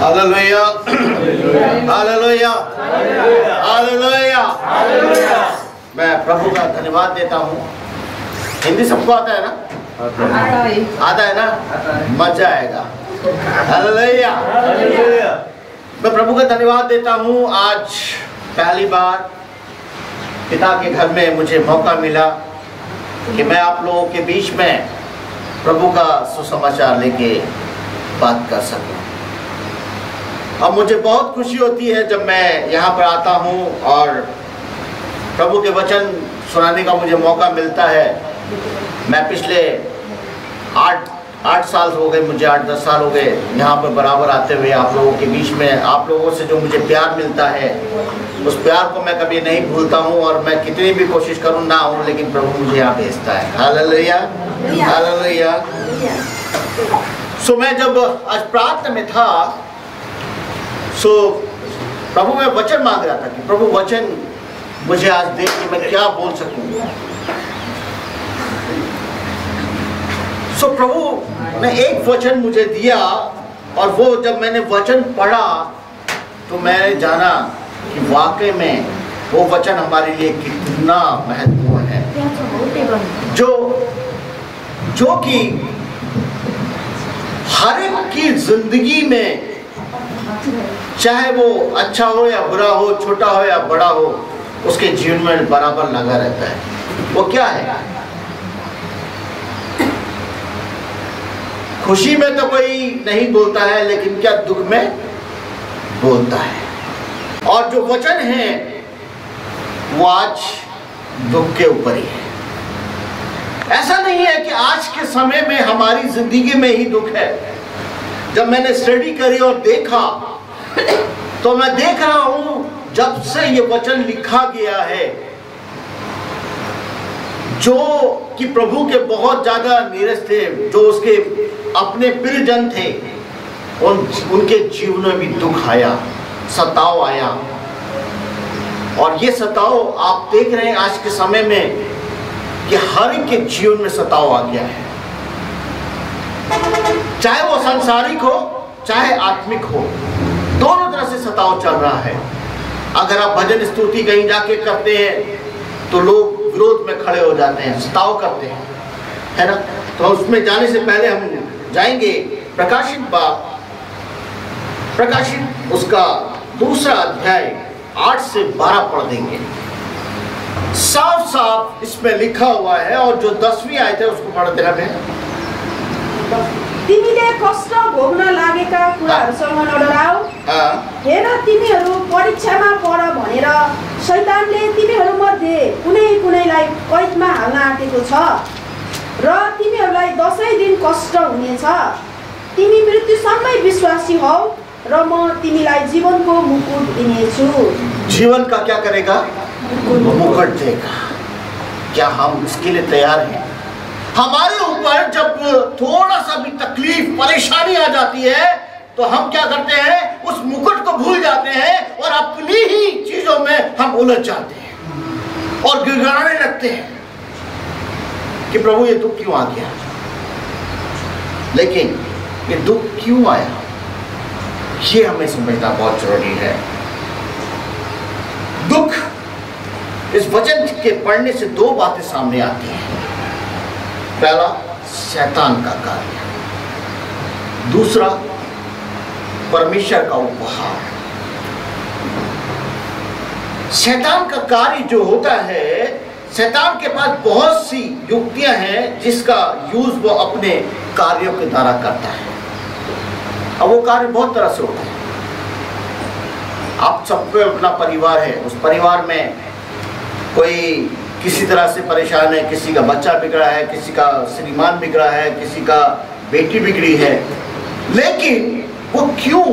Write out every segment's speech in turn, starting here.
Hallelujah, hallelujah, hallelujah. मैं प्रभु का धन्यवाद देता हूँ। हिंदी सबको आता है ना? आता है ना? मजा आएगा। हालेलुया। मैं प्रभु का धन्यवाद देता हूँ। आज पहली बार पिता के घर में मुझे मौका मिला कि मैं आप लोगों के बीच में प्रभु का सुसमाचार लेके बात कर सकूं। अब मुझे बहुत खुशी होती है जब मैं यहाँ पर आता हूँ और प्रभु के वचन सुनाने का मुझे मौका मिलता है। मैं पिछले 8 साल हो गए, मुझे 8-10 साल हो गए यहाँ पर बराबर आते हुए आप लोगों के बीच में। आप लोगों से जो मुझे प्यार मिलता है उस प्यार को मैं कभी नहीं भूलता हूँ, और मैं कितनी भी कोशिश करूँ ना हूँ, लेकिन प्रभु मुझे यहाँ भेजता है। Hallelujah, hallelujah. सो मैं जब आज प्रार्थना में था, सो प्रभु मैं वचन मांग रहा था कि प्रभु वचन मुझे आज दे कि मैं क्या बोल सकूं। सो प्रभु ने एक वचन मुझे दिया, और वो जब मैंने वचन पढ़ा तो मैंने जाना कि वाकई में वो वचन हमारे लिए कितना महत्वपूर्ण है, जो कि हर एक की जिंदगी में, चाहे वो अच्छा हो या बुरा हो, छोटा हो या बड़ा हो, उसके जीवन में बराबर लगा रहता है। वो क्या है? खुशी में तो कोई नहीं बोलता है, लेकिन क्या दुख में बोलता है। और जो वचन है वो आज दुख के ऊपर ही है। ऐसा नहीं है कि आज के समय में हमारी जिंदगी में ही दुख है। जब मैंने स्टडी करी और देखा तो मैं देख रहा हूं जब से ये वचन लिखा गया है, जो कि प्रभु के बहुत ज्यादा नीरस थे, जो उसके अपने प्रियजन थे, उनके जीवन में भी दुख आया, सताव आया। और ये सताव आप देख रहे हैं आज के समय में कि हर एक के जीवन में सताव आ गया है, चाहे वो सांसारिक हो चाहे आत्मिक हो, दोनों तरह से सताव चल रहा है। अगर आप भजन स्तुति कहीं जाके करते हैं तो लोग विरोध में खड़े हो जाते हैं, सताव करते हैं, है ना? तो उसमें जाने से पहले हम जाएंगे प्रकाशित उसका 2 अध्याय 8 से 12 पढ़ देंगे। साफ साफ इसमें लिखा हुआ है, और जो 10वीं आयत है उसको पढ़ते हैं। तिमीले कष्ट भोग्न लागेका कुराहरूसँग नडराऊ। हेर, तिमीहरू परीक्षामा पढ भनेर शैतानले तिमीहरूमध्ये कुनैलाई कैदमा हाल्न आँटेको छ, र तिमीहरूलाई 10 दिन कष्ट हुनेछ। तिमी मृत्युसम्मै विश्वासी हौ, र म तिमीलाई जीवनको मुकुट दिनेछु। जीवन का क्या करेगा? मुकुट देगा। क्या हम इसके लिए तैयार हैं? हमारे ऊपर जब थोड़ा सा भी तकलीफ परेशानी आ जाती है तो हम क्या करते हैं? उस मुकुट को भूल जाते हैं और अपनी ही चीजों में हम उलझ जाते हैं और गिड़गिड़ाने लगते हैं कि प्रभु ये दुख क्यों आ गया। लेकिन ये दुख क्यों आया, ये हमें समझना बहुत जरूरी है। दुख, इस वचन के पढ़ने से 2 बातें सामने आती हैं। पहला, शैतान का कार्य, दूसरा परमेश्वर का उपहार। शैतान का कार्य जो होता है, शैतान के पास बहुत सी युक्तियां हैं जिसका यूज वो अपने कार्यों के द्वारा करता है। अब वो कार्य बहुत तरह से होता है। आप सबको अपना परिवार है, उस परिवार में कोई किसी तरह से परेशान है, किसी का बच्चा बिगड़ा है, किसी का श्रीमान बिगड़ा है, किसी का बेटी बिगड़ी है, लेकिन वो क्यों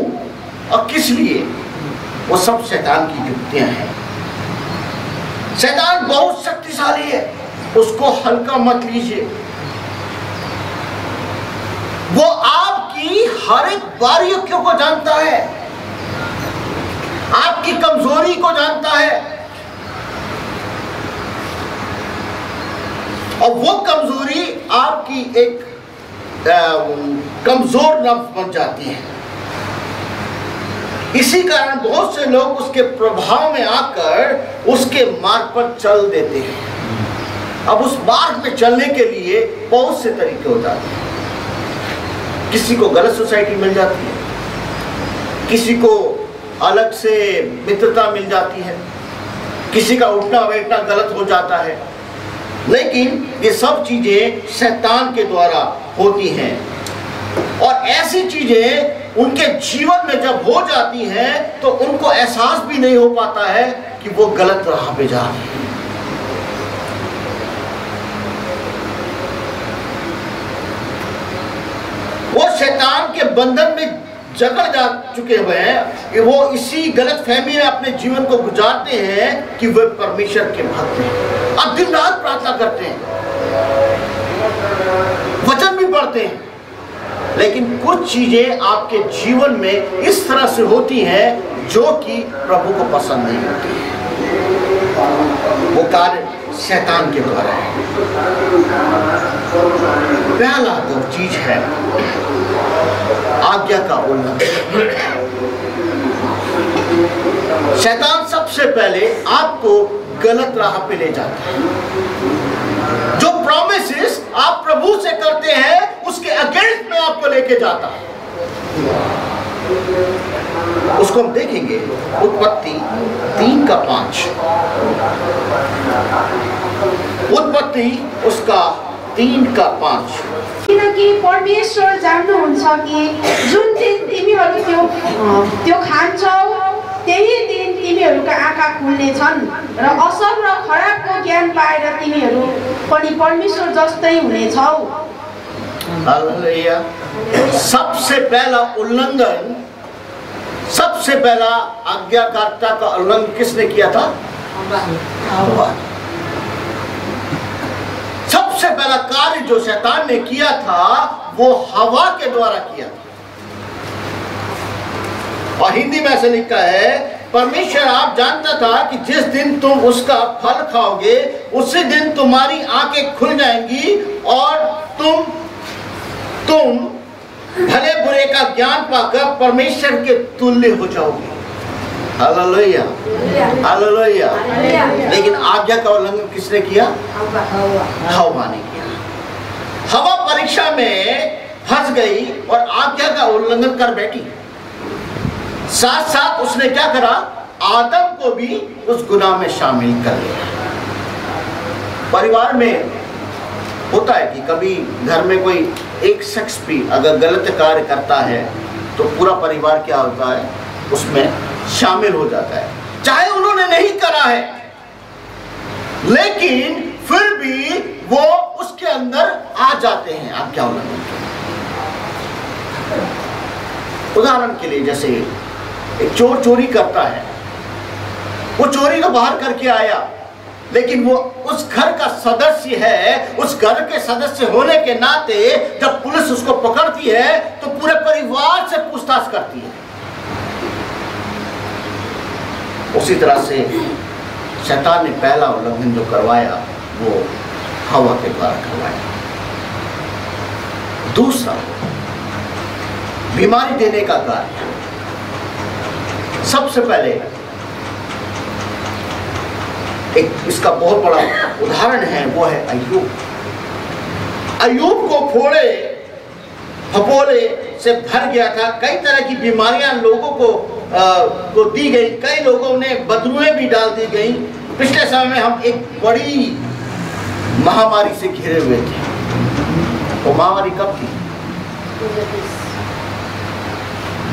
और किस लिए? वो सब शैतान की युक्तियां हैं। शैतान बहुत शक्तिशाली है, उसको हल्का मत लीजिए। वो आपकी हर एक बारीकियों को जानता है, आपकी कमजोरी को जानता है, और वो कमजोरी आपकी एक कमजोर नफ्स बन जाती है। इसी कारण बहुत से लोग उसके प्रभाव में आकर उसके मार्ग पर चल देते हैं। अब उस मार्ग में चलने के लिए बहुत से तरीके हो जाते हैं। किसी को गलत सोसाइटी मिल जाती है, किसी को अलग से मित्रता मिल जाती है, किसी का उठना बैठना गलत हो जाता है। लेकिन ये सब चीजें शैतान के द्वारा होती हैं, और ऐसी चीजें उनके जीवन में जब हो जाती हैं तो उनको एहसास भी नहीं हो पाता है कि वो गलत राह पे जा रहे हैं। वो शैतान के बंधन में जकड़ जा चुके हुए हैं कि वो इसी गलत फहमी में अपने जीवन को गुजारते हैं कि वे परमेश्वर के भक्त हैं। अब दिन रात प्रार्थना करते हैं, वचन भी पढ़ते हैं, लेकिन कुछ चीजें आपके जीवन में इस तरह से होती हैं जो कि प्रभु को पसंद नहीं होती है। वो कार्य शैतान के द्वारा है। पहला जो चीज है आज्ञा का उल्लंघन। शैतान सबसे पहले आपको गलत राह पे ले जाता है। जो प्रॉमिसेस आप प्रभु से करते हैं उसके अगेंस्ट में आपको लेके जाता है। उसको हम देखेंगे उत्पत्ति 3:5। उत्पत्ति उसका 3:5। किनकि परमेश्वर जान्नुहुन्छ कि जुन दिन तिमीहरू त्यो खान्छौ त्यही दिन तिमीहरूका आँखा खुल्नेछन् र असल र खराबको ज्ञान पाएर तिमीहरू पनि परमेश्वर जस्तै हुनेछौ। हालेलुया। सबसे पहला उल्लंघन, सबसे पहला आज्ञाकारिता का उल्लंघन किसने किया था? हवा। सबसे पहला कार्य जो शैतान ने किया था वो हवा के द्वारा किया था। और हिंदी में ऐसे लिखा है, परमेश्वर आप जानता था कि जिस दिन तुम उसका फल खाओगे उसी दिन तुम्हारी आंखें खुल जाएंगी और तुम भले बुरे का ज्ञान पाकर परमेश्वर के तुल्य हो जाओगे। Hallelujah, hallelujah. लेकिन आज्ञा का उल्लंघन किसने किया? हवा ने किया। हवा परीक्षा में फंस गई और आज्ञा का उल्लंघन कर बैठी। साथ साथ उसने क्या करा? आदम को भी उस गुनाह में शामिल कर लिया। परिवार में होता है कि कभी घर में कोई एक शख्स भी अगर गलत कार्य करता है तो पूरा परिवार क्या होता है? उसमें शामिल हो जाता है, चाहे उन्होंने नहीं करा है, लेकिन फिर भी वो उसके अंदर आ जाते हैं आज्ञा उल्लंघन के। उदाहरण के लिए जैसे एक चोर चोरी करता है, वो चोरी को बाहर करके आया, लेकिन वो उस घर का सदस्य है। उस घर के सदस्य होने के नाते जब पुलिस उसको पकड़ती है तो पूरे परिवार से पूछताछ करती है। उसी तरह से शैतान ने पहला उल्लंघन जो करवाया वो हवा के द्वारा करवाया। दूसरा, बीमारी देने का कार्य। सबसे पहले एक इसका बहुत बड़ा उदाहरण है, वो है अय्यूब। अय्यूब को फोड़े फपोले से भर गया था। कई तरह की बीमारियां लोगों को दी गई, कई लोगों ने बदबूएं भी डाल दी गई। पिछले समय में हम एक बड़ी महामारी से घिरे हुए थे। वो महामारी कब थी?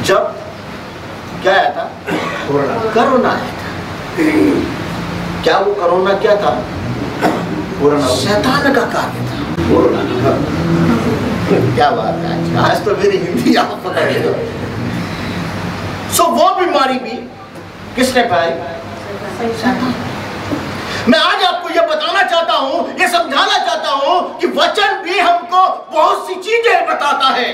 जब क्या आया था? कोरोना आया था। क्या वो कोरोना क्या था? शैतान का कार्य था। क्या बात है, आज तो मेरी हिंदी आप पकड़ लो। सो वो बीमारी भी किसने पाई? मैं आज आपको यह बताना चाहता हूं, यह समझाना चाहता हूं कि वचन भी हमको बहुत सी चीजें बताता है,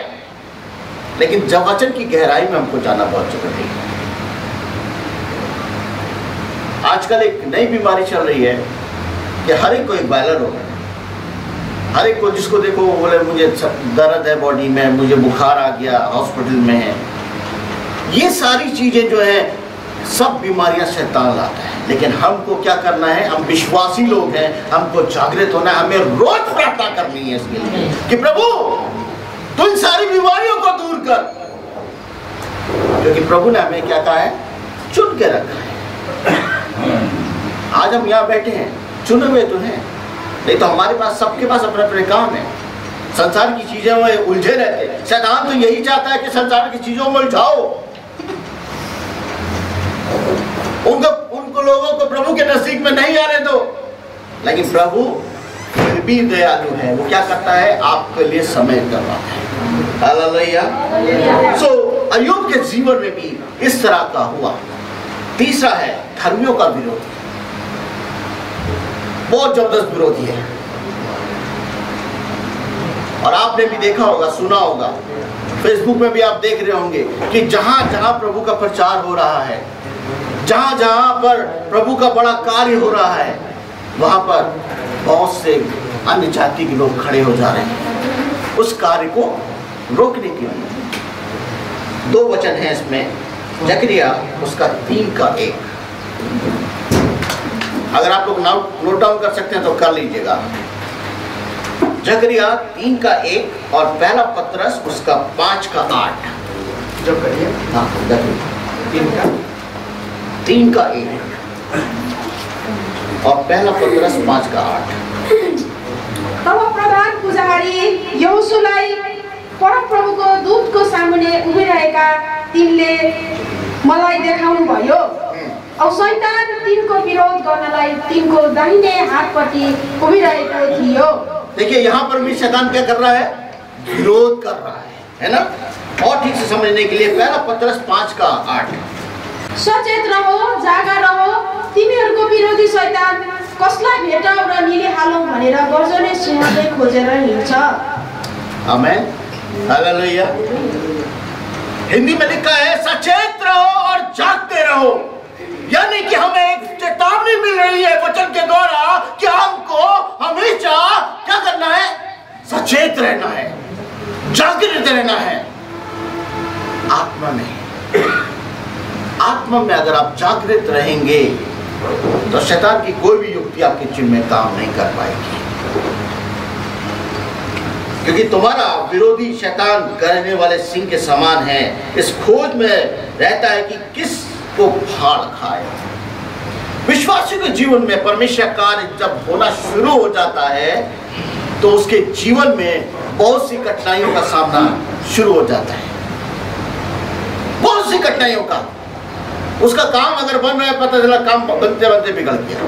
लेकिन जब वचन की गहराई में हमको जाना बहुत जरूरी है। आजकल एक नई बीमारी चल रही है कि हर एक को एक बायलर हो गया। हर एक को जिसको देखो वो बोले मुझे दर्द है बॉडी में, मुझे बुखार आ गया, हॉस्पिटल में है। ये सारी चीजें जो है सब बीमारियां शैतान लाता है। लेकिन हमको क्या करना है? हम विश्वासी लोग हैं, हमको जागृत होना है, हमें रोज प्रार्थना करनी है इसके लिए कि प्रभु तू इन सारी बीमारियों को दूर कर, क्योंकि प्रभु ने हमें क्या कहा है? चुन के रखा है। आज हम यहाँ बैठे हैं, चुने हुए तो हैं, नहीं तो हमारे पास सबके पास अपने अपने काम है। संसार की चीजें में उलझे रहते हैं। शैतान तो यही चाहता है कि संसार की चीजों में उलझाओ, उनको लोगों को प्रभु के नजदीक में नहीं आने दो। लेकिन प्रभु फिर भी दयालु है, वो क्या करता है? आपके लिए समय करवाता है। हालेलुया। सो अय्यूब के जीवन में भी इस तरह का हुआ। तीसरा है धर्मियों का विरोध, बहुत जबरदस्त विरोधी है। और आपने भी देखा होगा, सुना होगा, फेसबुक में भी आप देख रहे होंगे कि जहां जहां प्रभु का प्रचार हो रहा है, जहां जहां पर प्रभु का बड़ा कार्य हो रहा है, वहां पर बहुत से अन्य जाति के लोग खड़े हो जा रहे हैं उस कार्य को रोकने के लिए। 2 वचन है इसमें, जकरिया उसका 3:1। अगर आप लोग नोट डाउन कर सकते हैं तो कर लीजिएगा। जकरिया 3:1 और पहला पत्रस उसका 5:8। जो करिए, हाँ, जकरिया 3:1 और पहला पत्रस 5:8। तब प्रधान पुजारी यहोशूलाई परमप्रभुको दूतको सामुने उभिरहेका तिनले मलाई देखाउनु भयो। औ शैतान तिनको विरोध गर्नलाई तिनको दाहिने हातपट्टि उभिरहेको थियो। देखिए यहाँ पर भी शैतान क्या कर रहा है? विरोध कर रहा है ना? और ठीक से समझने के लिए पहला पत्रस 5:8। सचेत रहो, जागा रहो, तिमीहरूको विरोधी शैतान कसलाई भेटौँ र निलिहालौँ भनेर गर्जने सिंहले खोजेर हिँड्छ। आमेन, हालेलुया। हिंदी में लिखा है सचेत रहो और जागते रहो, यानी कि हमें एक चेतावनी मिल रही है वचन के द्वारा कि हमको हमेशा क्या करना है? सचेत रहना है, जागृत रहना है। आत्मा में अगर आप जागृत रहेंगे तो शैतान की कोई भी युक्ति आपके चिन्ह में काम नहीं कर पाएगी, क्योंकि तुम्हारा विरोधी शैतान गरजने वाले सिंह के समान है। इस खोज में रहता है कि किस को फाड़ खाए। विश्वासी के जीवन में परमेश्वर कार्य जब होना शुरू हो जाता है तो उसके जीवन में बहुत सी कठिनाइयों का सामना शुरू हो जाता है, बहुत सी कठिनाइयों का। उसका काम अगर बन रहा है, पता चला काम बनते बनते बिगड़ गया।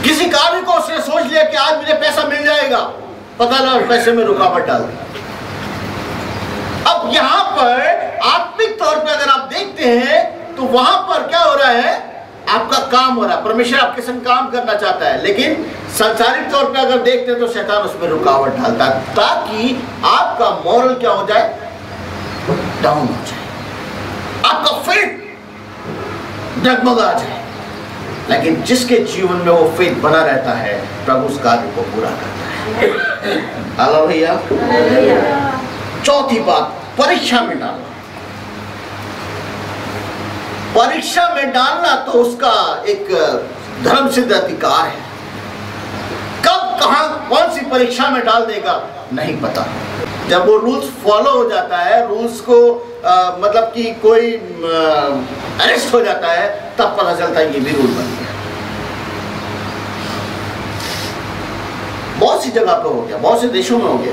किसी कार्य को उसने सोच लिया कि आज मुझे पैसा मिल जाएगा, पता लगा पैसे में रुकावट डाल दी। अब यहां पर आत्मिक तौर पे अगर आप देखते हैं तो वहां पर क्या हो रहा है? आपका काम हो रहा है, परमेश्वर आपके संग काम करना चाहता है, लेकिन संसारिक तौर पे अगर देखते हैं तो शैतान उसमें रुकावट डालता है ताकि आपका मॉरल क्या हो जाए? डाउन हो जाए, आपका फेथ डगमगा जाए। लेकिन जिसके जीवन में वो फेथ बना रहता है, प्रभु उस कार्य को पूरा करता है। हालेलुया। चौथी बात, परीक्षा में डालना। परीक्षा में डालना तो उसका एक धर्म सिद्ध अधिकार है। कब कहां कौन सी परीक्षा में डाल देगा नहीं पता। जब वो रूल्स फॉलो हो जाता है, रूल्स को मतलब कि कोई अरेस्ट हो जाता है, तब पता चलता है ये भी रूल बन गया। बहुत सी जगह पर हो गया, बहुत से देशों में हो गया,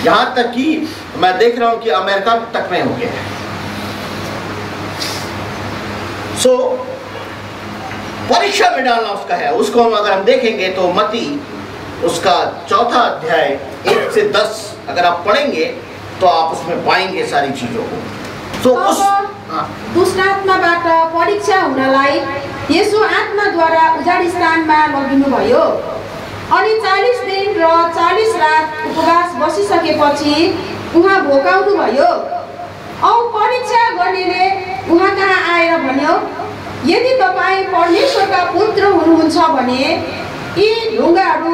यहां तक कि मैं देख रहा हूं कि अमेरिका तक में हो गया है। सो परीक्षा में डालना उसका है। उसको हम अगर हम देखेंगे तो मत्ती उसका 4 अध्याय 1 से 10 अगर आप पढ़ेंगे तो आप उसमें पाएंगे सारी चीजों को। तो उस दुष्टात्माबाट परीक्षा हुनलाई येशू आत्माद्वारा उजाड स्थानमा लगिनुभयो। अनि 40 दिन र 40 रात उपवास बसिसकेपछि उहाँ भोकाउनु भयो। औ परीक्षा गर्नेले उहाँ कहाँ आएर भन्यो, यदि तपाईँ परमेश्वरका पुत्र हुनुहुन्छ भने यी ढुङ्गाहरू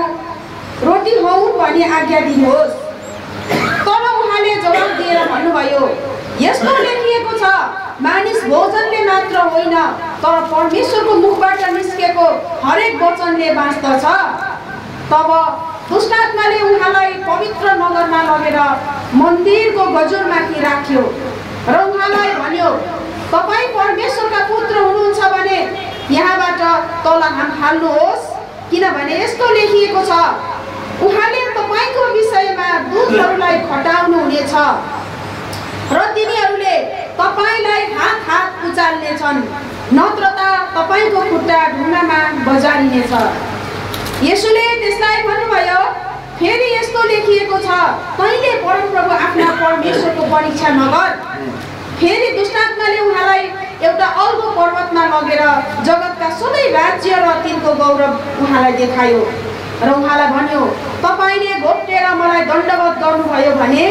रोटी हौन् भनी आज्ञा दिनुहोस्। तर उहाँले जवाब दिएर भन्नुभयो, यस्तो लेखिएको छ, मानिस भोजनले मात्र होइन तर परमेश्वरको मुखबाट निस्केको हरेक वचनले बाँच्दछ। तब दुष्टात्माले उहाँलाई पवित्र नगरमा लगेर मन्दिरको गजुरमाथि राख्यो र उहाँलाई भन्यो, तपाईँ परमेश्वरका पुत्र हुनुहुन्छ भने यहाँबाट तल हाल्नुहोस्, किनभने यस्तो लेखिएको छ, उहाँले तपाईँको विषयमा दूतहरूलाई खटाउनु हुनेछ र तिनीहरूले तपाईँलाई हात उचाल्नेछन्, नत्र त तपाईँको खुट्टा ढुङ्गामा बजारिनेछ। येशूले त्यसलाई भन्नुभयो, फेरि यस्तो लेखिएको छ, तैँले परमप्रभु आफ्ना परमेश्वरको परीक्षा नगर। फेरि दुष्टात्माले उहाँलाई एउटा अर्को पर्वतमा लगेर जगतका सबै राज्य र तिनको गौरव उहाँलाई देखायो र उहाँलाई भन्यो, तपाईँले घोप्टेर मलाई दण्डवत गर्नुभयो भने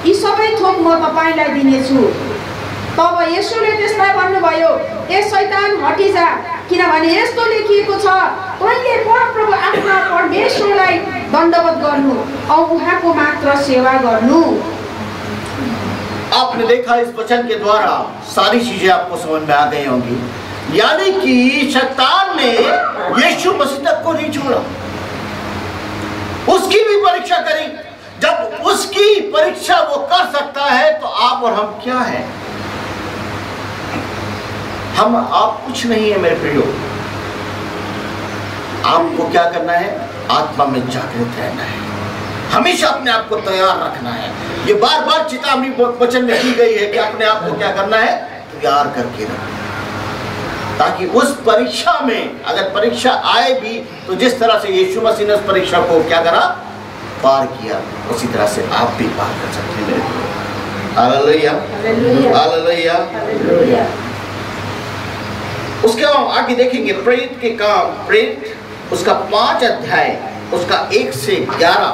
यी सबै थोक म तपाईँलाई दिनेछु। तब येशूले त्यसलाई भन्नुभयो, ए शैतान हटिजा, किनभने यस्तो लेखिएको छ, तैँले परमप्रभु आफ्ना परमेश्वरलाई दण्डवत गर्नु औ उहाँको मात्र सेवा गर्नु। आपने देखा इस वचन के द्वारा सारी चीजें आपको समझ में आ गई होंगी। यानी कि शैतान ने यीशु मसीह तक को नहीं छोड़ा, उसकी भी परीक्षा करी। जब उसकी परीक्षा वो कर सकता है तो आप और हम क्या हैं? हम आप कुछ नहीं है मेरे प्रियो। आपको क्या करना है? आत्मा में जागृत रहना है, हमेशा अपने आप को तैयार रखना है। ये बार बार चेतावनी वचन में की गई है कि अपने आप को क्या करना है? तैयार करके रखना, ताकि उस परीक्षा में अगर परीक्षा आए भी तो जिस तरह से यीशु मसीह ने उस परीक्षा को क्या करा? पार किया, उसी तरह से आप भी पार कर सकते हैं। Hallelujah, hallelujah, hallelujah. उसके आगे देखेंगे प्रेरित के काम, प्रेरित उसका 5 अध्याय उसका 1 से 11,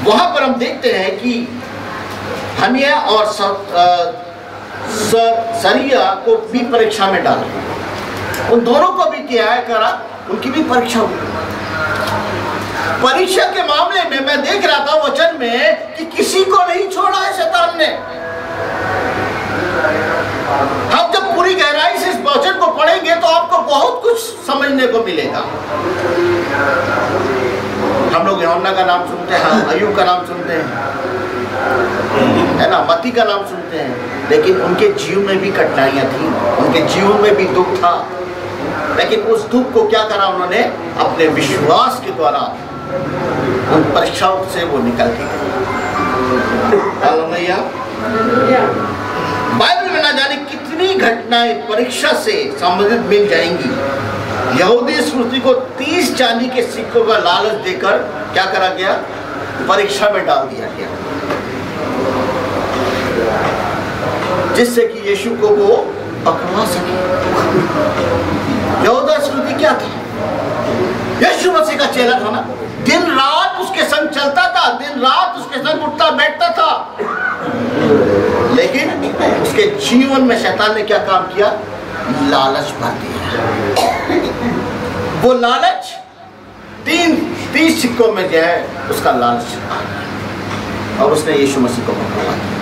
वहां पर हम देखते हैं कि हनिया और सरिया को भी परीक्षा में डाला। उन दोनों को भी क्या है करा? उनकी भी परीक्षा हुई। परीक्षा के मामले में मैं देख रहा था वचन में कि किसी को नहीं छोड़ा है शैतान ने। हम जब पूरी गहराई से इस वचन को पढ़ेंगे तो आपको बहुत कुछ समझने को मिलेगा। हम लोग यूहन्ना का नाम सुनते हैं, अय्यूब का नाम सुनते हैं, है ना, मत्ती का नाम सुनते हैं, लेकिन उनके जीवन में भी कठिनाइयां थी, उनके जीवन में भी दुख था, लेकिन उस दुख को क्या करा उन्होंने? अपने विश्वास के द्वारा उन परीक्षाओं से वो निकल के गए। हालेलुया। बाइबल में ना जाने कितनी घटनाएं परीक्षा से संबंधित मिल जाएंगी। यहूदी स्मृति को 30 चांदी के सिक्कों का लालच देकर क्या करा गया? परीक्षा में डाल दिया गया, जिससे कि यीशु को वो पकड़ा सके। यहूदा स्मृति क्या थी? यीशु मसीह का चेला था ना, दिन रात उसके संग चलता था, दिन रात उसके संग उठता बैठता था, लेकिन उसके जीवन में शैतान ने क्या काम किया? लालच भर दिया। वो लालच 30 सिक्कों में जो है उसका लालच आ गया और उसने यीशु मसीह को पकड़ा दिया।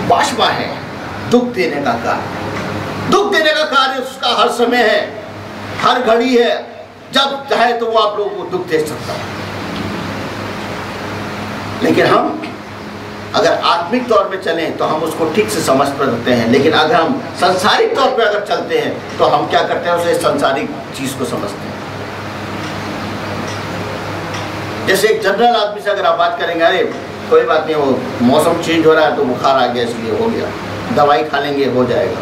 बाशबा है दुख देने का कार्य, दुख देने का कार्य उसका हर समय है, हर घड़ी है, जब चाहे तो वो आप लोगों को दुख दे सकता है। लेकिन हम अगर आत्मिक तौर पे चलें तो हम उसको ठीक से समझ सकते हैं, लेकिन अगर हम संसारिक तौर पे अगर चलते हैं तो हम क्या करते हैं? उसे संसारिक चीज को समझते हैं। जैसे एक जनरल आदमी से अगर आप बात करेंगे, अरे कोई बात नहीं, वो मौसम चेंज हो रहा है तो बुखार आ गया इसलिए हो गया, दवाई खा लेंगे हो जाएगा।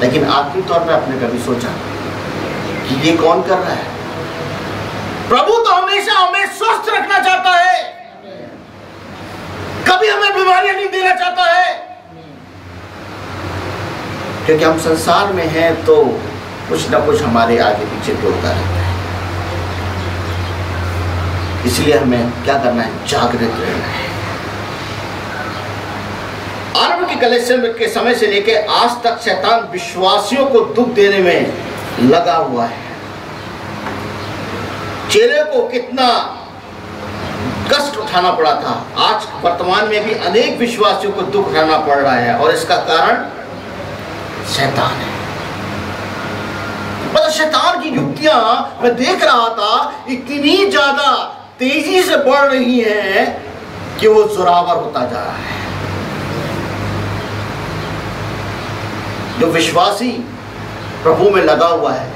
लेकिन आत्मिक तौर पे आपने कभी सोचा कि ये कौन कर रहा है? प्रभु तो हमेशा हमें स्वस्थ रखना चाहता है, कभी हमें बीमारियां नहीं देना चाहता है। क्योंकि हम संसार में हैं तो कुछ ना कुछ हमारे आगे पीछे डोलता रहता है। इसलिए हमें क्या करना है? जागृत रहना है। आरंभ की कलेक्शन के समय से लेकर आज तक शैतान विश्वासियों को दुख देने में लगा हुआ है। चेले को कितना कष्ट उठाना पड़ा था, आज वर्तमान में भी अनेक विश्वासियों को दुख उठाना पड़ रहा है, और इसका कारण शैतान है। मतलब शैतान की युक्तियां मैं देख रहा था इतनी ज्यादा तेजी से बढ़ रही हैं कि वो जोरावर होता जा रहा है। जो विश्वासी प्रभु में लगा हुआ है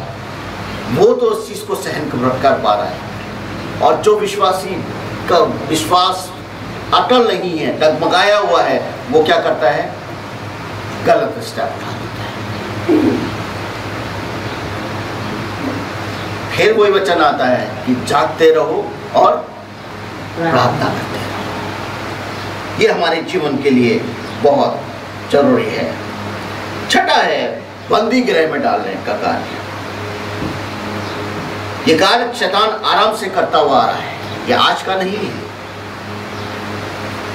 वो तो उस चीज को सहन कर पा रहा है, और जो विश्वासी का विश्वास अटल नहीं है, डगमगाया हुआ है, वो क्या करता है? गलत स्टेप उठा लेता है। फिर वही वचन आता है कि जागते रहो और प्रार्थना करते रहो। ये हमारे जीवन के लिए बहुत जरूरी है। छठा है बंदी गृह में डालने का कार्य। ये कार्य शैतान आराम से करता हुआ आ रहा है, ये आज का नहीं है।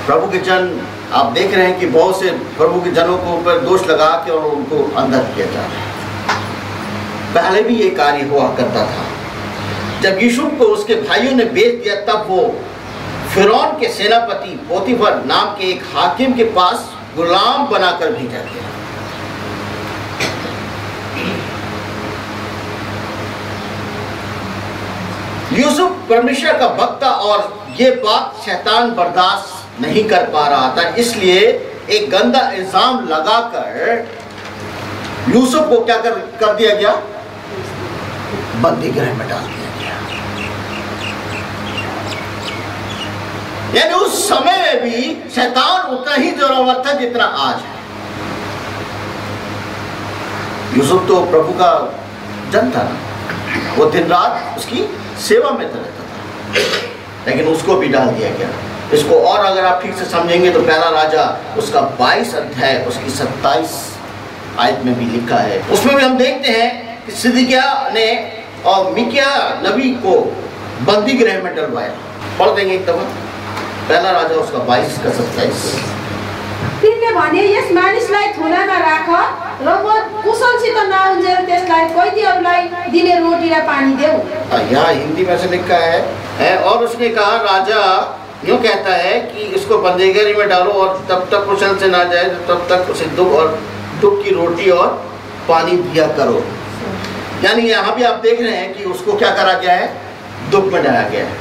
प्रभु के जन आप देख रहे हैं कि बहुत से प्रभु के जनों को ऊपर दोष लगा के और उनको अंधा किया जा रहा है। पहले भी ये कार्य हुआ करता था। जब यूसुफ को उसके भाइयों ने बेच दिया, तब वो फिरौन के सेनापति पोतीफर नाम के एक हाकिम के पास गुलाम बनाकर भेजा गया। यूसुफ परमेश्वर का भक्त था और ये बात शैतान बर्दाश्त नहीं कर पा रहा था, इसलिए एक गंदा इल्जाम लगाकर यूसुफ को क्या कर दिया गया? बंदी गृह में डाल दिया गया। यानी उस समय में भी शैतान उतना ही जोरावर था जितना आज है। यूसुफ तो प्रभु का जन था ना, वो दिन रात उसकी सेवा में रहता था, लेकिन उसको भी डाल दिया गया। इसको और अगर आप ठीक से समझेंगे तो पहला राजा उसका 22 अध्याय उसकी 27 आयत में भी लिखा है। उसमें भी हम देखते हैं कि सिदकिय्याह ने और मिकिया नबी को बंदी गृह में डलवाया। पढ़ देंगे एक दफा पहला राजा उसका 22 का 27। तिनले भने यस मानिसलाई थुनामा राख र म कुशलसित नहुन्जेल त्यसलाई कैदीहरूलाई दिने रोटी र पानी देऊ। यहाँ हिंदी में से लिखा है और उसने कहा राजा यूँ कहता है कि इसको बंदीगृह में डालो और तब तक कुशल से ना जाए तब तक उसे दुख की रोटी और पानी दिया करो। यानी यहाँ भी आप देख रहे हैं कि उसको क्या करा गया है? दुख में डाला गया है।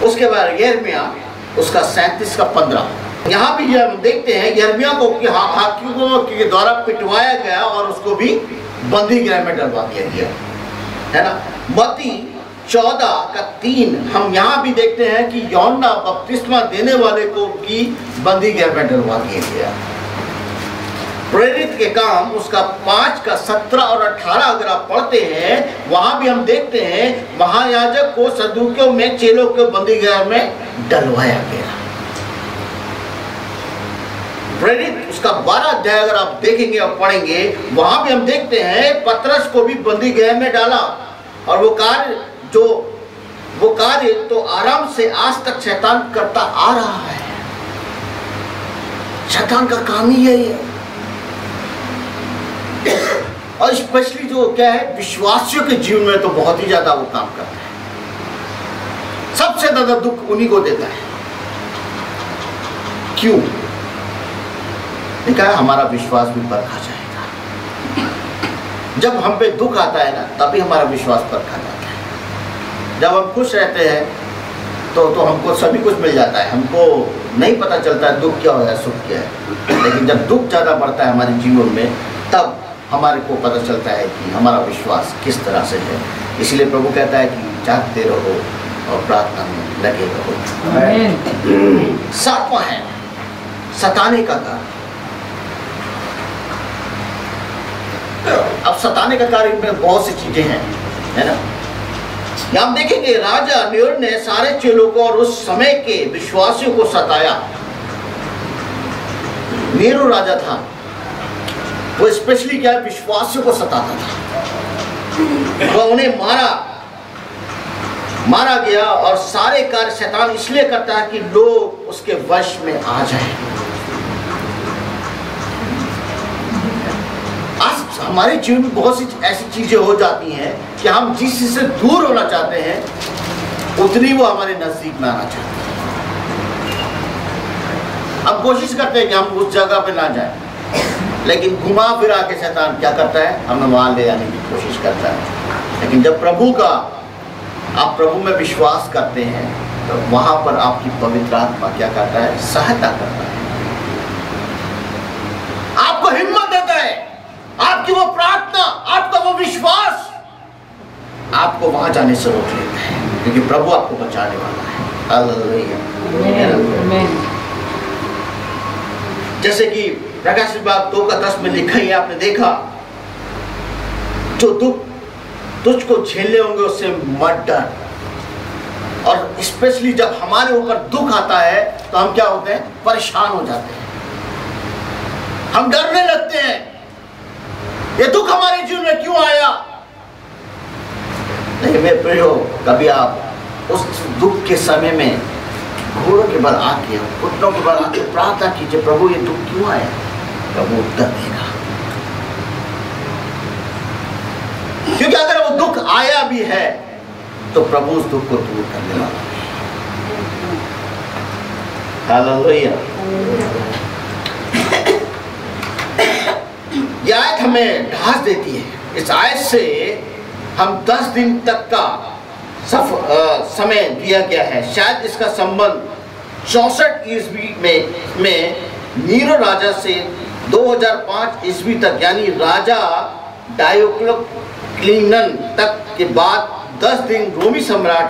उसके बाद यिर्मयाह उसका 37 का 15 यहाँ भी हम देखते हैं यिर्मयाह को हाकिमों के द्वारा पिटवाया गया और उसको भी बंदी गृह में डलवा दिया गया, है ना। मत्ती 14 का 3 हम यहाँ भी देखते हैं कि यूहन्ना बपतिस्मा देने वाले को भी बंदी गृह में डलवा दिया गया। प्रेरित के काम उसका 5 का 17 और 18 अगर आप पढ़ते हैं वहां भी हम देखते हैं महायाजक को सदूकियों में चेलों के बंदी गृह में डलवाया गया। प्रेरित उसका 12 अध्याय अगर आप देखेंगे और पढ़ेंगे वहां भी हम देखते हैं पतरस को भी बंदी गृह में डाला। और वो कार्य तो आराम से आज तक शैतान करता आ रहा है। शैतान का काम ही यही है। और स्पेशली जो क्या है विश्वासियों के जीवन में तो बहुत ही ज्यादा वो काम करता है। सबसे ज्यादा दुख उन्हीं को देता है। क्यों? देखा है हमारा विश्वास भी परखा जाएगा। जब हम पे दुख आता है ना तभी हमारा विश्वास परखा जाता है। जब हम खुश रहते हैं तो हमको सभी कुछ मिल जाता है, हमको नहीं पता चलता है दुख क्या है सुख क्या है। लेकिन जब दुख ज्यादा बढ़ता है हमारे जीवन में तब हमारे को पता चलता है कि हमारा विश्वास किस तरह से है। इसलिए प्रभु कहता है कि जागते रहो और प्रार्थना में लगे रहो। 7वां है सताने का कार्य। अब सताने का कार्य में बहुत सी चीजें हैं, है ना। यहाँ हम देखेंगे राजा न्यूर ने सारे चेलों को और उस समय के विश्वासियों को सताया। नीरू राजा था, वो स्पेशली क्या विश्वासियों को सताता था। वो उन्हें मारा गया और सारे कार्य शैतान इसलिए करता है कि लोग उसके वश में आ जाए। आज हमारे जीवन में बहुत सी ऐसी चीजें हो जाती हैं कि हम जिस चीज से दूर होना चाहते हैं उतनी वो हमारे नजदीक में आना चाहते हैं। हम कोशिश करते हैं कि हम उस जगह पे ना जाए, लेकिन घुमा फिरा के शैतान क्या करता है, हमें वहां ले जाने की कोशिश करता है। लेकिन जब आप प्रभु में विश्वास करते हैं तो वहां पर आपकी पवित्र आत्मा क्या करता है, सहायता करता है, आपको हिम्मत देता है। आपकी वो प्रार्थना, आपका वो विश्वास आपको वहां जाने से रोक लेता है, क्योंकि प्रभु आपको बचाने वाला है। हालेलुया। जैसे कि प्रकाशित बात 2:10 में लिखा है, आपने देखा, जो दुख तुझको झेले होंगे उससे मत डर। और स्पेशली जब हमारे ऊपर दुख आता है तो हम क्या होते हैं, परेशान हो जाते हैं, हम डरने लगते हैं, ये दुख हमारे जीवन में क्यों आया। नहीं मेरे प्रियो, कभी आप उस दुख के समय में घोड़ों के बल आके, घुटनों के बल आके प्रार्थना कीजिए, प्रभु ये दुख क्यों आया, प्रभु उत्तर देगा। क्योंकि अगर वो दुख आया भी है तो प्रभु उस दुख को दूर करने वाला है। हालेलुया। यह आयत हमें ढास देती है। इस आयत से हम 10 दिन तक का समय दिया गया है। शायद इसका संबंध 64 ईस्वी में नीरो राजा से 2005 ईस्वी तक, यानी राजा डायोक्लियन तक के बाद 10 दिन रोमी सम्राट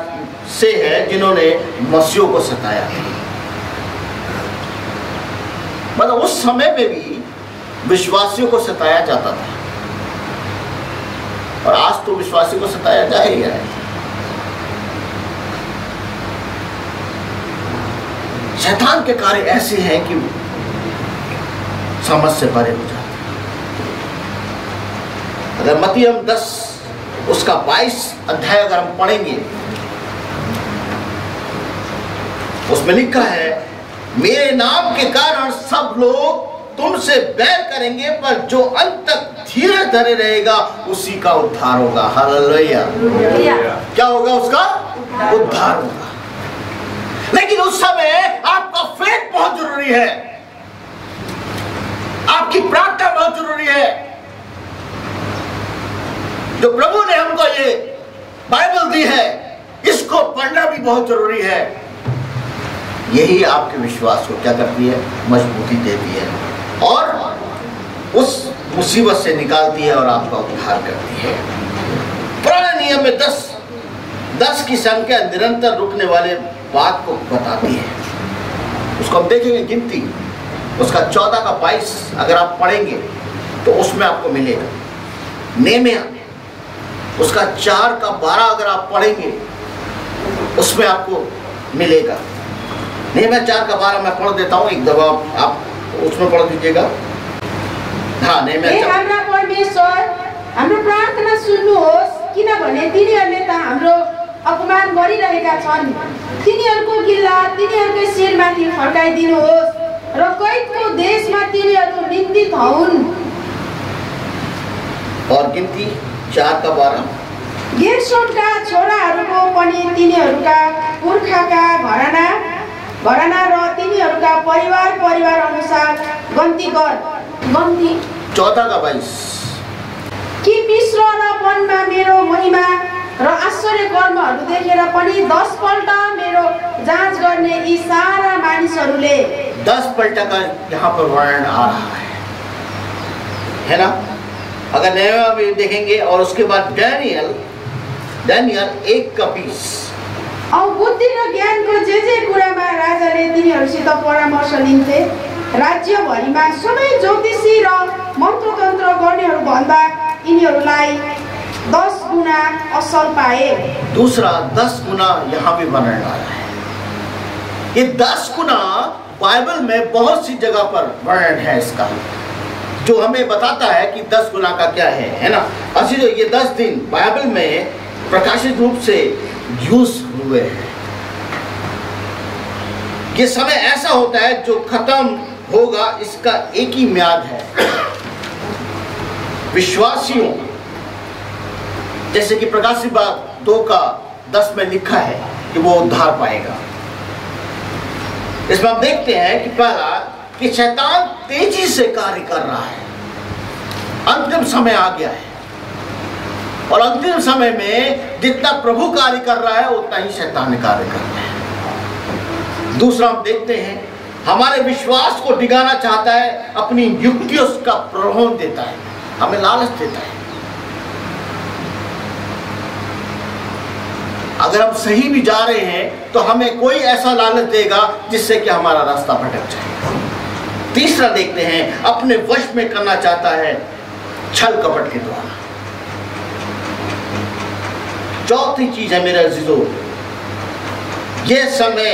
से है, जिन्होंने मसीहों को सताया। मतलब उस समय में भी विश्वासियों को सताया जाता था, और आज तो विश्वासियों को सताया जा ही है। शैतान के कार्य ऐसे हैं कि समझ से परे हो जाते हैं। अगर मत्ती 10 उसका 22 अध्याय अगर हम पढ़ेंगे, उसमें लिखा है, मेरे नाम के कारण सब लोग तुमसे बैर करेंगे, पर जो अंत तक धीरे धरे रहेगा उसी का उद्धार होगा। हालेलुया। क्या होगा? उसका उद्धार होगा। लेकिन उस समय आपका फेथ बहुत जरूरी है, आपकी प्रार्थना बहुत जरूरी है। जो प्रभु ने हमको ये बाइबल दी है, इसको पढ़ना भी बहुत जरूरी है। यही आपके विश्वास को क्या करती है? मजबूती देती है, और उस मुसीबत से निकालती है और आपका उद्धार करती है। पुराने नियम में 10 की संख्या निरंतर रुकने वाले बात को बताती है। उसको हम देखेंगे गिनती, उसका 14 का 22 अगर आप पढ़ेंगे तो उसमें आपको मिलेगा। नेहमिया उसका 4 का 12 अगर आप पढ़ेंगे उसमें आपको मिलेगा। नेहमिया 4 का 12 मैं पढ़ देता हूँ, एक दफा आप उसमें पढ़ दीजिएगा। हाँ, नेहमिया हाम्रा परमेश्वर, हाम्रो प्रार्थना सुन्नुहोस्, किनभने तिनीहरूले त हाम्रो अपमान गरिरहेका छन्। तिनीहरूको गिल्ला तिनीहरूकै शिरमाथि फर्काइदिनुहोस्, र कैदको देशमा तिनीहरू निन्दित हुन्। और गिनती 4 का 12, गेर्शोनका छोराहरूको पनि तिनीहरूका पुर्खाका घराना र तिनीहरूका परिवार अनुसार गन्ती गर। गन्ती 14 का 22, कि मिश्र र वनमा मेरो महिमा र आश्चर्य कर्महरू देखेर पनि 10 पल्ट मेरो जाँच गर्ने यी सारा मानिसहरूले। 10 पल्ट का यहाँ पर वर्णन आ रहा है ना? अगर नेहमिया भी देखेंगे, और उसके बाद दानियल 1 का 20, औ बुद्धि र ज्ञानको जे कुरामा राजाले तिनीहरूसित परामर्श लिन्थे, राज्यभरिमा सबै ज्योतिषी र मन्त्रतन्त्र गर्नेहरू भन्दा यिनीहरूलाई 10 गुना असल पाए। दूसरा 10 गुना यहाँ भी वर्णन आ रहा है। ये 10 गुना बाइबल में बहुत सी जगह पर वर्णन है इसका, जो हमें बताता है कि 10 गुना का क्या है ना? असी ये 10 दिन बाइबल में प्रकाशित रूप से यूज हुए हैं। ये समय ऐसा होता है जो खत्म होगा, इसका एक ही म्याद है। विश्वासियों, जैसे कि प्रकाशित बात 2 का 10 में लिखा है कि वो उद्धार पाएगा। इसमें हम देखते हैं कि पहला कि शैतान तेजी से कार्य कर रहा है। अंतिम समय आ गया है और अंतिम समय में जितना प्रभु कार्य कर रहा है उतना ही शैतान कार्य करता है। दूसरा हम देखते हैं हमारे विश्वास को डिगाना चाहता है, अपनी युक्तियों का प्रलोभन देता है, हमें लालच देता है। अगर हम सही भी जा रहे हैं तो हमें कोई ऐसा लालच देगा जिससे कि हमारा रास्ता भटक जाएगा। तीसरा देखते हैं अपने वश में करना चाहता है छल कपट के द्वारा। चौथी चीज है मेरे अजीजों, यह समय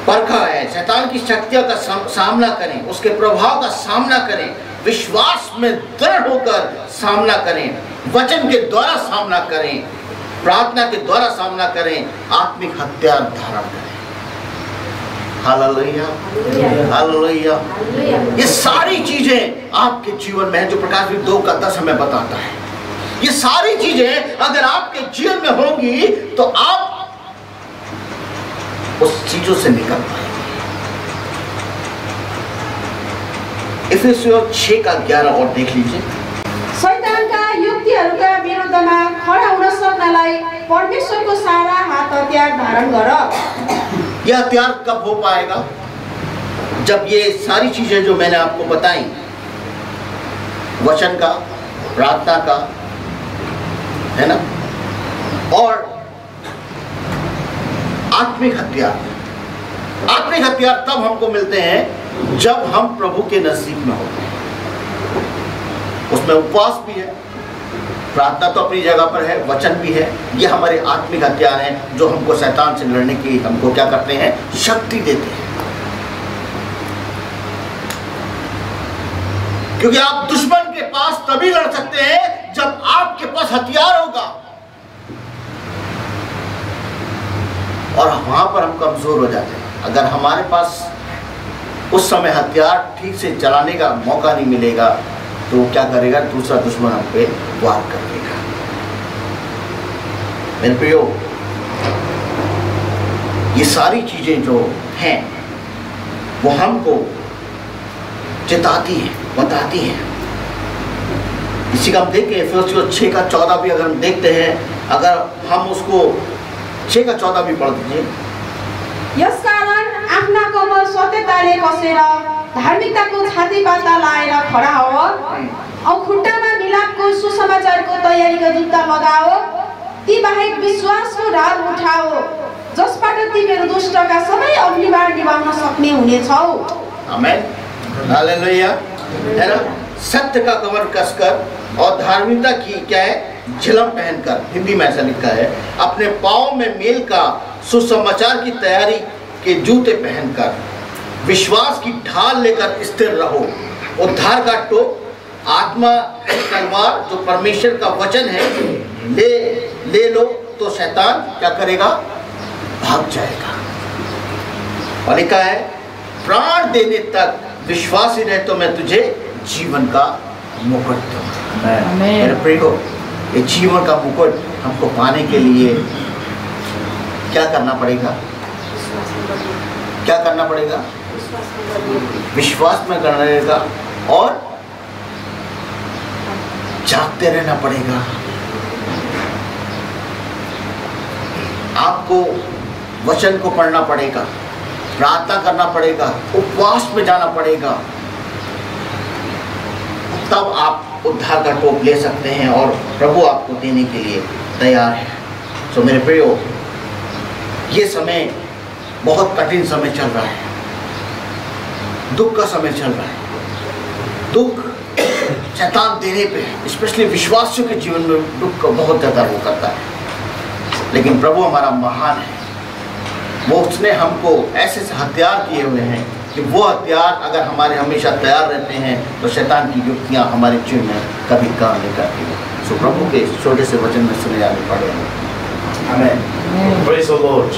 परखा है। शैतान की शक्तियों का सामना करें, उसके प्रभाव का सामना करें, विश्वास में दृढ़ होकर सामना करें, वचन के द्वारा सामना करें, प्रार्थना के द्वारा सामना करें, आत्मिक हथियार धारण करें। Hallelujah, hallelujah. ये सारी चीजें आपके जीवन में है जो प्रकाश 2:10 हमें बताता है। ये सारी चीजें अगर आपके जीवन में होंगी तो आप उस चीजों से निकल पाएंगे। इफिसियों 6:11 और देख लीजिए। शैतानका युक्तिहरूका विरुद्धमा खडा हुन सक्नलाई परमेश्वरको सारा हात हतियार धारण गर। यह हथियार कब हो पाएगा? जब ये सारी चीजें जो मैंने आपको बताई, वचन का, प्रार्थना का, है ना, और आत्मिक हथियार। आत्मिक हथियार तब हमको मिलते हैं जब हम प्रभु के नजदीक में होते हैं। उसमें उपवास भी है, प्रार्थना तो अपनी जगह पर है, वचन भी है। ये हमारे आत्मिक हथियार हैं जो हमको शैतान से लड़ने की हमको क्या करते हैं? शक्ति देते हैं। क्योंकि आप दुश्मन के पास तभी लड़ सकते हैं जब आपके पास हथियार होगा, और वहां पर हम कमजोर हो जाते हैं। अगर हमारे पास उस समय हथियार ठीक से चलाने का मौका नहीं मिलेगा तो वो क्या करेगा? दूसरा दुश्मन हम पे वार कर देगा। मेरे प्रियो, ये सारी चीजें जो हैं वो हमको चेताती हैं, बताती हैं। इसी का हम देखें इफिसियों 6:14 भी अगर हम देखते हैं, अगर हम उसको 6:14 भी पढ़ दीजिए। यसकारण आफ्ना कमर सत्यताले कसेर धार्मिकताको छातीपाता लाएर खडा हो औ खुट्टामा मिलापको सुसमाचारको तयारीको जुत्ता लगाओ। ती बाहेक विश्वासको ढाल उठाओ जसबाट तिमीहरू दुष्टका सबै अग्निबाण निभाउन सक्ने हुनेछौ। आमेन, हालेलुया। है ना, सत्य का कवर कसकर और धार्मिकता की क्या है? झिलम पहनकर, हिंदी में ऐसा लिखा है, अपने पाँव में मेल का सुसमाचार की तैयारी के जूते पहनकर विश्वास की ढाल लेकर स्थिर रहो। उद्धार का टोप, आत्मा की तलवार जो परमेश्वर का वचन है ले लो तो शैतान क्या करेगा? भाग जाएगा। और लिखा है, प्राण देने तक विश्वासी रहे तो मैं तुझे जीवन का मुकुट दूंगा। मेरे प्रियो, ये जीवन का मुकुट हमको पाने के लिए क्या करना पड़ेगा? क्या करना पड़ेगा? विश्वास में करना पड़ेगा और जागते रहना पड़ेगा। आपको वचन को पढ़ना पड़ेगा, प्रार्थना करना पड़ेगा, उपवास में जाना पड़ेगा, तब आप उद्धार का टोप ले सकते हैं और प्रभु आपको देने के लिए तैयार है। तो मेरे प्रियो, ये समय बहुत कठिन समय चल रहा है, दुख का समय चल रहा है। दुख शैतान देने पे है, स्पेशली विश्वासियों के जीवन में दुख का बहुत ज़्यादा वो करता है। लेकिन प्रभु हमारा महान है, वो उसने हमको ऐसे हथियार किए हुए हैं कि वो हथियार अगर हमारे हमेशा तैयार रहते हैं तो शैतान की युक्तियाँ हमारे जीवन में कभी काम नहीं करती। सो प्रभु के छोटे से वचन में सुने जाने पड़े हैं। आमीन। Praise the Lord.